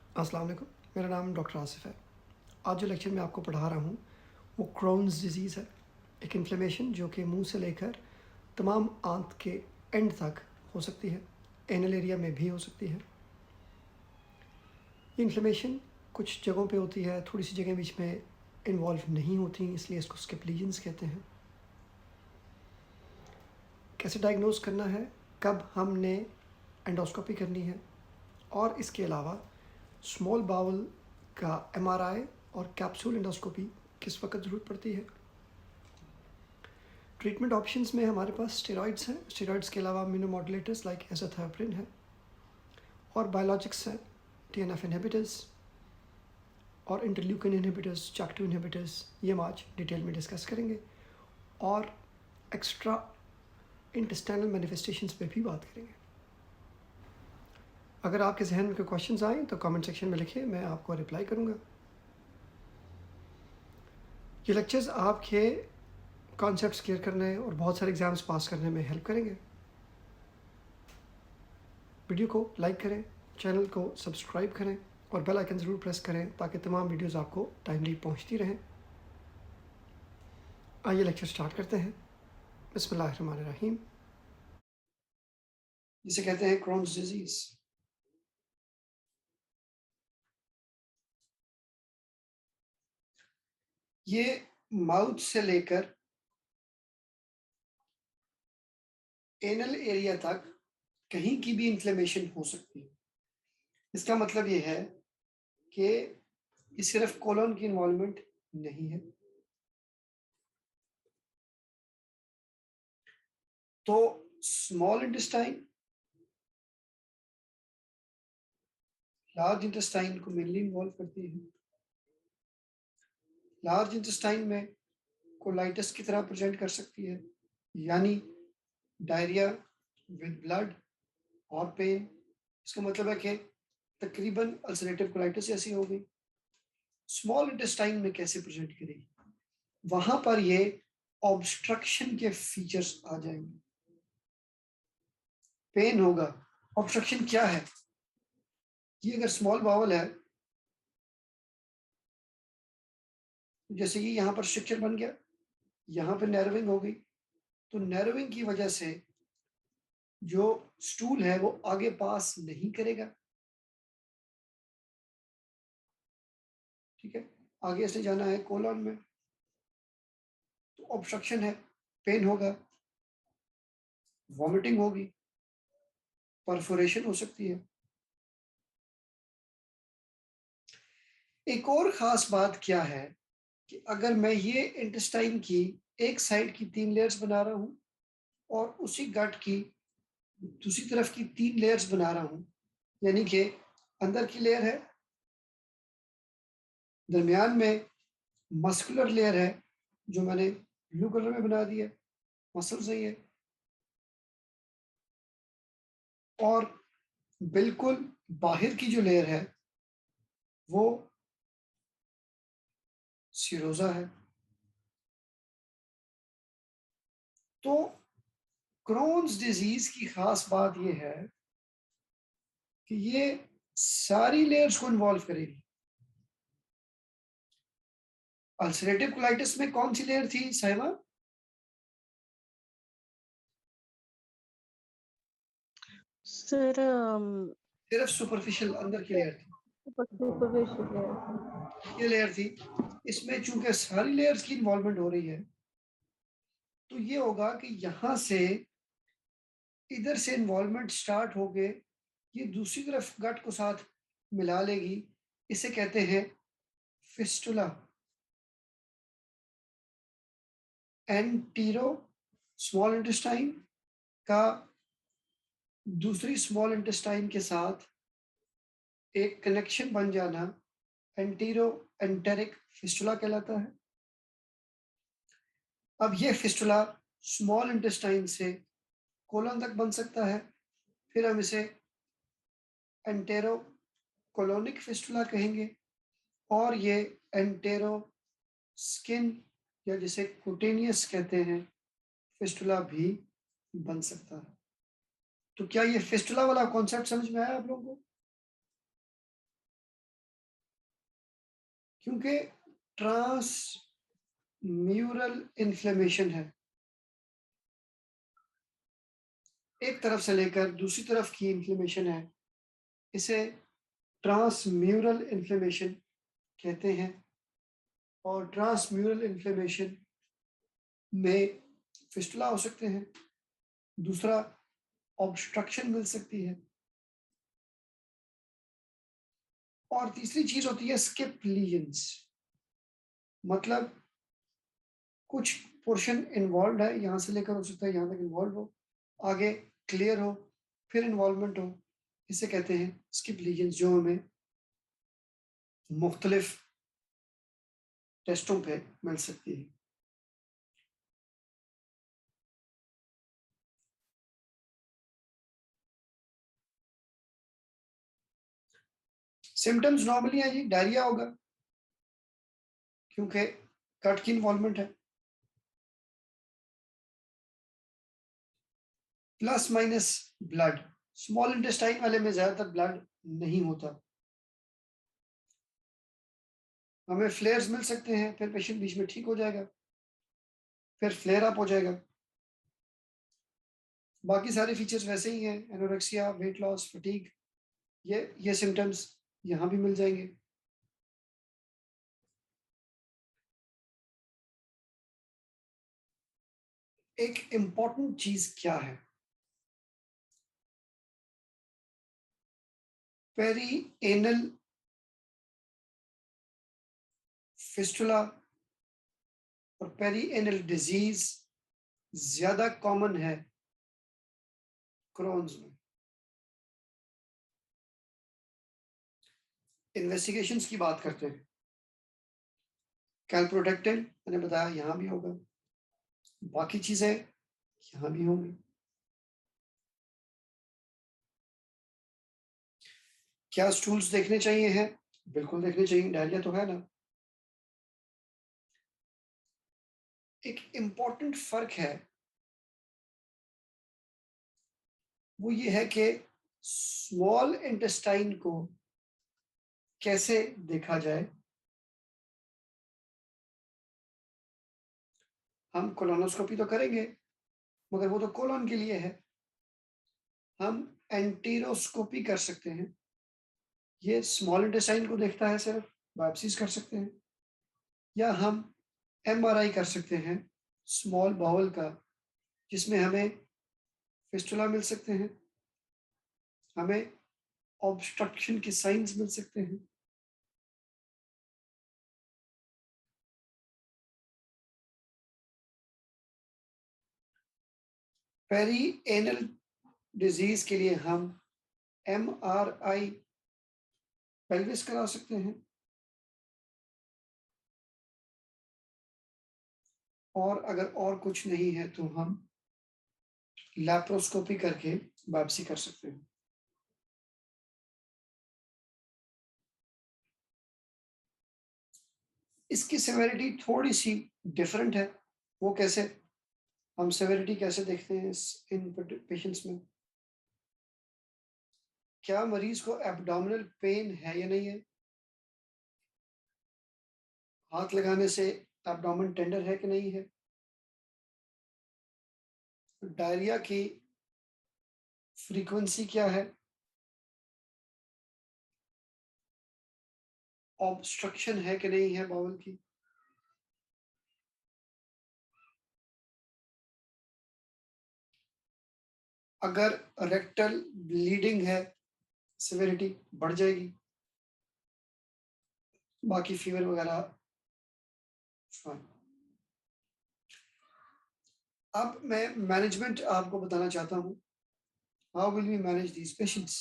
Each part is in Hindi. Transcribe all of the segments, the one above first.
अस्सलाम वालेकुम। मेरा नाम डॉक्टर आसिफ है। आज जो लेक्चर मैं आपको पढ़ा रहा हूँ वो क्रोन्स डिजीज़ है, एक इन्फ्लेमेशन जो कि मुंह से लेकर तमाम आंत के एंड तक हो सकती है, एनल एरिया में भी हो सकती है। ये इन्फ्लेमेशन कुछ जगहों पे होती है, थोड़ी सी जगह बीच में इन्वॉल्व नहीं होती, इसलिए इसको स्किप लीजन्स कहते हैं। कैसे डायग्नोज करना है, कब हमने एंडोस्कोपी करनी है, और इसके अलावा स्मॉल बाउल का एमआरआई और कैप्सूल एंडोस्कोपी किस वक्त ज़रूरत पड़ती है। ट्रीटमेंट ऑप्शंस में हमारे पास स्टेरॉइड्स हैं, स्टेरॉइड्स के अलावा इम्यूनोमॉड्यूलेटर्स लाइक एज़ाथैप्रिन है, और बायोलॉजिक्स हैं, टीएनएफ इनहिबिटर्स और इंटरल्यूकिन इनहिबिटर्स, चाक2 इनहिबिटर्स। ये हम आज डिटेल में डिस्कस करेंगे और एक्स्ट्रा इंटेस्टाइनल मैनिफेस्टेशंस पे भी बात करेंगे। अगर आपके जहन में कोई क्वेश्चंस आए तो कमेंट सेक्शन में लिखिए, मैं आपको रिप्लाई करूँगा। ये लेक्चर्स आपके कॉन्सेप्ट्स क्लियर करने और बहुत सारे एग्जाम्स पास करने में हेल्प करेंगे। वीडियो को लाइक करें, चैनल को सब्सक्राइब करें और बेल आइकन ज़रूर प्रेस करें ताकि तमाम वीडियोस आपको टाइमली पहुंचती रहें। आइए लेक्चर स्टार्ट करते हैं। बिस्मिल्लाहिर्रहमानिर्रहीम। जिसे कहते हैं क्रोन्स डिजीज़। ये माउथ से लेकर एनल एरिया तक कहीं की भी इन्फ्लेमेशन हो सकती है। इसका मतलब ये है कि ये सिर्फ कोलन की इन्वॉल्वमेंट नहीं है। तो स्मॉल इंटेस्टाइन, लार्ज इंटेस्टाइन को मेनली इन्वॉल्व करती है। लार्ज इंटेस्टाइन में कोलाइटिस की तरह प्रेजेंट कर सकती है, यानी डायरिया विद ब्लड और पेन। इसका मतलब है कि तकरीबन अल्सरेटिव कोलाइटिस जैसी हो गई। स्मॉल इंटेस्टाइन में कैसे प्रेजेंट करेगी, वहां पर ये ऑब्स्ट्रक्शन के फीचर्स आ जाएंगे। पेन होगा। ऑब्स्ट्रक्शन क्या है? ये अगर स्मॉल बावल है, जैसे ये यहाँ पर स्ट्रक्चर बन गया, यहाँ पे नैरोविंग हो गई, तो नैरोविंग की वजह से जो स्टूल है वो आगे पास नहीं करेगा। ठीक है, आगे से जाना है कोलन में, तो ऑब्स्ट्रक्शन है, पेन होगा, वॉमिटिंग होगी, परफोरेशन हो सकती है। एक और खास बात क्या है कि अगर मैं ये इंटेस्टाइन की एक साइड की 3 लेयर्स बना रहा हूं और उसी गट की दूसरी तरफ की 3 लेयर्स बना रहा हूं, यानी कि अंदर की लेयर है, दरमियान में मस्कुलर लेयर है जो मैंने ब्लू कलर में बना दी है, मसल्स है ये, और बिल्कुल बाहर की जो लेयर है वो सिरोजा है। तो क्रोन्स डिजीज की खास बात यह है कि ये सारी लेयर्स को इन्वॉल्व करेगी। अल्सरेटिव कोलाइटिस में कौन सी लेयर थी साहिबा? सर सिर्फ सुपरफिशियल अंदर की लेयर थी, ये लेयर थी। इसमें चूंकि सारी लेयर्स की इन्वॉल्वमेंट हो रही है, तो ये होगा कि यहां से इधर से इन्वॉल्वमेंट स्टार्ट हो गए, ये दूसरी तरफ गट को साथ मिला लेगी। इसे कहते हैं फिस्टुला। एंटीरो स्मॉल इंटेस्टाइन का दूसरी स्मॉल इंटेस्टाइन के साथ एक कनेक्शन बन जाना एंटीरो एंटेरिक फिस्टुला कहलाता है। अब ये फिस्टुला स्मॉल इंटेस्टाइन से कोलन तक बन सकता है, फिर हम इसे एंटेरो कोलोनिक फिस्टुला कहेंगे, और ये एंटेरो स्किन या जिसे कुटेनियस कहते हैं फिस्टुला भी बन सकता है। तो क्या ये फिस्टुला वाला कॉन्सेप्ट समझ में आया आप लोगों को? क्योंकि ट्रांस म्यूरल इन्फ्लेमेशन है, एक तरफ से लेकर दूसरी तरफ की इन्फ्लेमेशन है, इसे ट्रांसम्यूरल इन्फ्लेमेशन कहते हैं। और ट्रांसम्यूरल इन्फ्लेमेशन में फिस्टुला हो सकते हैं, दूसरा ऑब्स्ट्रक्शन मिल सकती है, और तीसरी चीज होती है स्किप लीजन्स। मतलब कुछ पोर्शन इन्वॉल्व है, यहां से लेकर हो सकता है यहां तक इन्वॉल्व हो, आगे क्लियर हो, फिर इन्वॉल्वमेंट हो, इसे कहते हैं स्किप लीजन्स, जो हमें मुख्तलिफ टेस्टों पे मिल सकती है। सिम्टम्स नॉर्मली है जी, डायरिया होगा क्योंकि कट की इन्वॉल्वमेंट है, plus minus blood. Small intestine वाले में ज्यादातर ब्लड नहीं होता, हमें फ्लेयर्स मिल सकते हैं, फिर पेशेंट बीच में ठीक हो जाएगा, फिर फ्लेयर अप हो जाएगा। बाकी सारे फीचर्स वैसे ही हैं, एनोरेक्सिया, वेट लॉस, फटीग, ये सिम्टम्स यहाँ भी मिल जाएंगे। एक इम्पॉर्टेंट चीज क्या है, पेरी एनल फिस्टुला और पेरी एनल डिजीज ज्यादा कॉमन है क्रोन्स में। इन्वेस्टिगेशंस की बात करते हैं, कैलप्रोटेक्टिन मैंने बताया यहां भी होगा, बाकी चीजें यहां भी होंगी। क्या स्टूल्स देखने चाहिए हैं? बिल्कुल देखने चाहिए, डायरिया तो है ना। एक इम्पॉर्टेंट फर्क है, वो ये है कि स्मॉल इंटेस्टाइन को कैसे देखा जाए। हम कोलोनोस्कोपी तो करेंगे, मगर वो तो कोलोन के लिए है। हम एंटीरोस्कोपी कर सकते हैं, ये स्मॉल इंटेस्टाइन को देखता है, सिर्फ बायोप्सीज कर सकते हैं। या हम एमआरआई कर सकते हैं स्मॉल बाउल का, जिसमें हमें फिस्टुला मिल सकते हैं, हमें ऑब्स्ट्रक्शन के साइंस मिल सकते हैं। पेरी एनल डिजीज के लिए हम एमआरआई पेल्विस करा सकते हैं, और अगर और कुछ नहीं है तो हम लैप्रोस्कोपी करके बायोप्सी कर सकते हैं। इसकी सेवेरिटी थोड़ी सी डिफरेंट है। वो कैसे, हम सेवेरिटी कैसे देखते हैं इन पेशेंट्स में? क्या मरीज को एब्डोमिनल पेन है या नहीं है, हाथ लगाने से एब्डोमेन टेंडर है कि नहीं है, डायरिया की फ्रीक्वेंसी क्या है, ऑब्स्ट्रक्शन है कि नहीं है बाउल की, अगर रेक्टल ब्लीडिंग है सिविरिटी बढ़ जाएगी, बाकी फीवर वगैरह फाइन। अब मैं मैनेजमेंट आपको बताना चाहता हूँ, how will we manage these patients.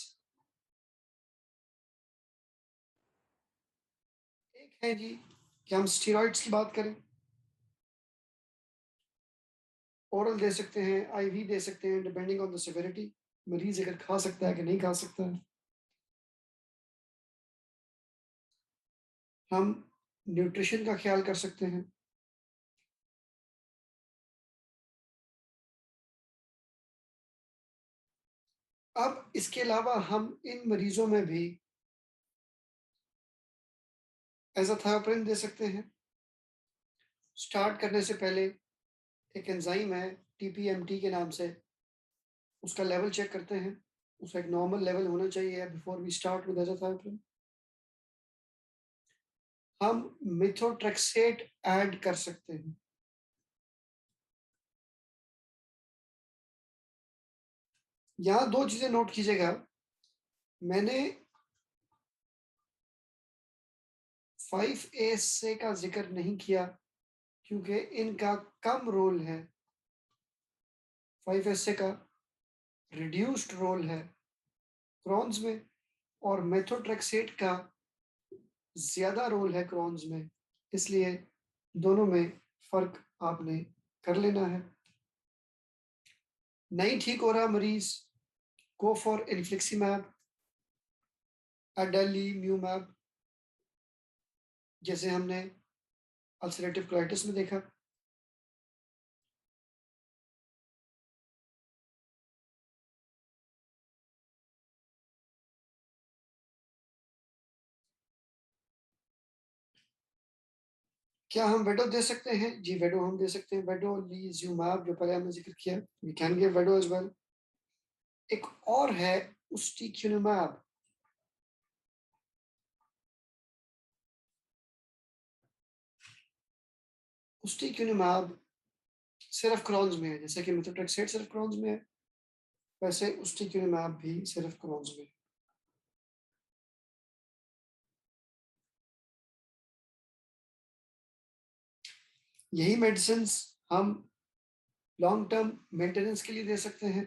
एक है जी कि हम स्टीरॉइड्स की बात करें, ओरल दे सकते हैं, आईवी दे सकते हैं, डिपेंडिंग ऑन द सिविरिटी, मरीज अगर खा सकता है कि नहीं खा सकता है। हम न्यूट्रिशन का ख्याल कर सकते हैं। अब इसके अलावा हम इन मरीजों में भी एज़ाथायोप्रिन दे सकते हैं। स्टार्ट करने से पहले एक एंजाइम है TPMT के नाम से, उसका लेवल चेक करते हैं। उसका एक नॉर्मल लेवल होना चाहिए बिफोर वी स्टार्ट विद एज़ाथायोप्रिन। हम मेथोट्रेक्सेट ऐड कर सकते हैं। यहाँ 2 चीज़ें नोट कीजिएगा। मैंने 5-ASA का ज़िक्र नहीं किया क्योंकि इनका कम रोल है। 5-ASA का रिड्यूस्ड रोल है क्रॉन्स में और मेथोट्रेक्सेट का ज़्यादा रोल है क्रॉन्स में, इसलिए दोनों में फ़र्क आपने कर लेना है। नहीं ठीक हो रहा मरीज़, गो फॉर इन्फ्लिक्सिमैब, अडेलीम्यूमैब, जैसे हमने अल्सरेटिव कोलाइटिस में देखा। क्या हम वेडो दे सकते हैं? जी, वेडो हम दे सकते हैं। वेडोलिज्यूमाब जो पहले हमने ज़िक्र किया, we can give vedo as well. एक और है उस्टिक्युनिमैब। उस्टिक्युनिमैब सिर्फ क्रॉन्स में है, जैसे कि मेथोट्रेक्सेट सिर्फ क्रॉन्स में है, वैसे उस्टिक्युनिमैब भी सिर्फ क्रॉन्स में है। यही मेडिसिन्स हम लॉन्ग टर्म मेंटेनेंस के लिए दे सकते हैं।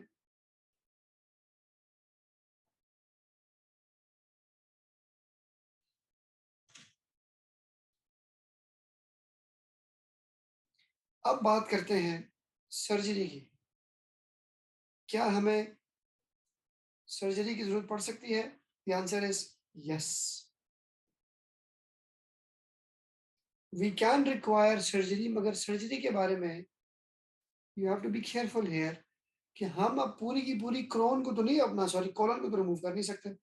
अब बात करते हैं सर्जरी की। क्या हमें सर्जरी की ज़रूरत पड़ सकती है? The answer is yes. We can require surgery, मगर सर्जरी के बारे में you have to be careful here कि हम अब पूरी की पूरी क्रोन को तो नहीं, अपना सॉरी कोलन को तो रिमूव कर नहीं सकते।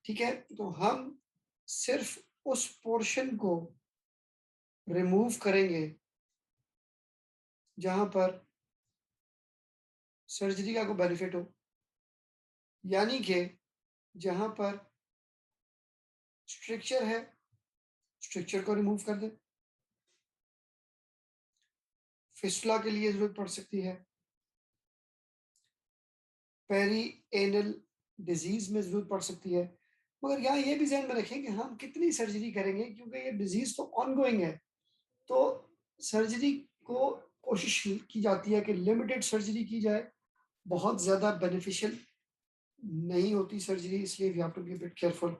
ठीक है, तो हम सिर्फ उस पोर्शन को रिमूव करेंगे जहां पर सर्जरी का कोई बेनिफिट हो, यानी कि जहां पर स्ट्रक्चर है, स्ट्रक्चर को रिमूव कर दें। फिस्टुला के लिए जरूरत पड़ सकती है, पेरी एनल डिजीज में जरूरत पड़ सकती है, मगर यहाँ ये भी ध्यान में रखें कि हम कितनी सर्जरी करेंगे, क्योंकि ये डिजीज तो ऑनगोइंग है। तो सर्जरी को कोशिश की जाती है कि लिमिटेड सर्जरी की जाए, बहुत ज्यादा बेनिफिशियल नहीं होती सर्जरी, इसलिए we have to be a bit careful.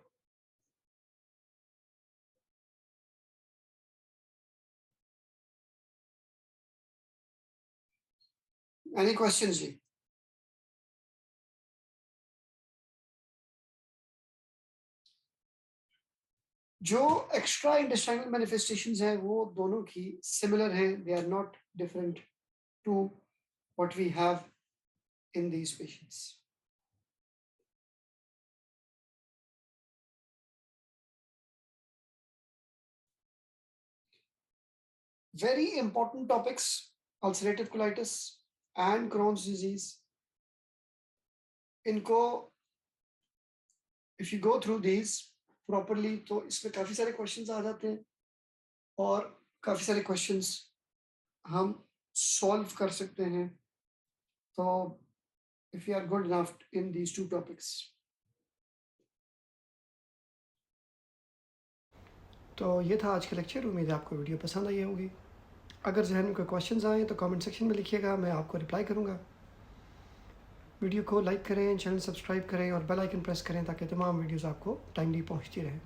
Any questions ji? जो एक्स्ट्रा इंटेस्टाइनल मैनिफेस्टेशंस हैं वो दोनों की सिमिलर हैं, they are not different to what we have in these patients. Very important topics, ulcerative colitis and Crohn's disease. इनको if you go through these properly तो इसमें काफी सारे क्वेश्चंस आ जाते हैं और काफी सारे क्वेश्चंस हम सॉल्व कर सकते हैं। तो if you are good enough in these two topics. तो ये था आज का लेक्चर। उम्मीद है आपको वीडियो पसंद आई होगी। अगर जहन में कोई क्वेश्चंस आए तो कमेंट सेक्शन में लिखिएगा, मैं आपको रिप्लाई करूँगा। वीडियो को लाइक करें, चैनल सब्सक्राइब करें और बेल आइकन प्रेस करें ताकि तमाम वीडियोस आपको टाइमली पहुंचती रहें।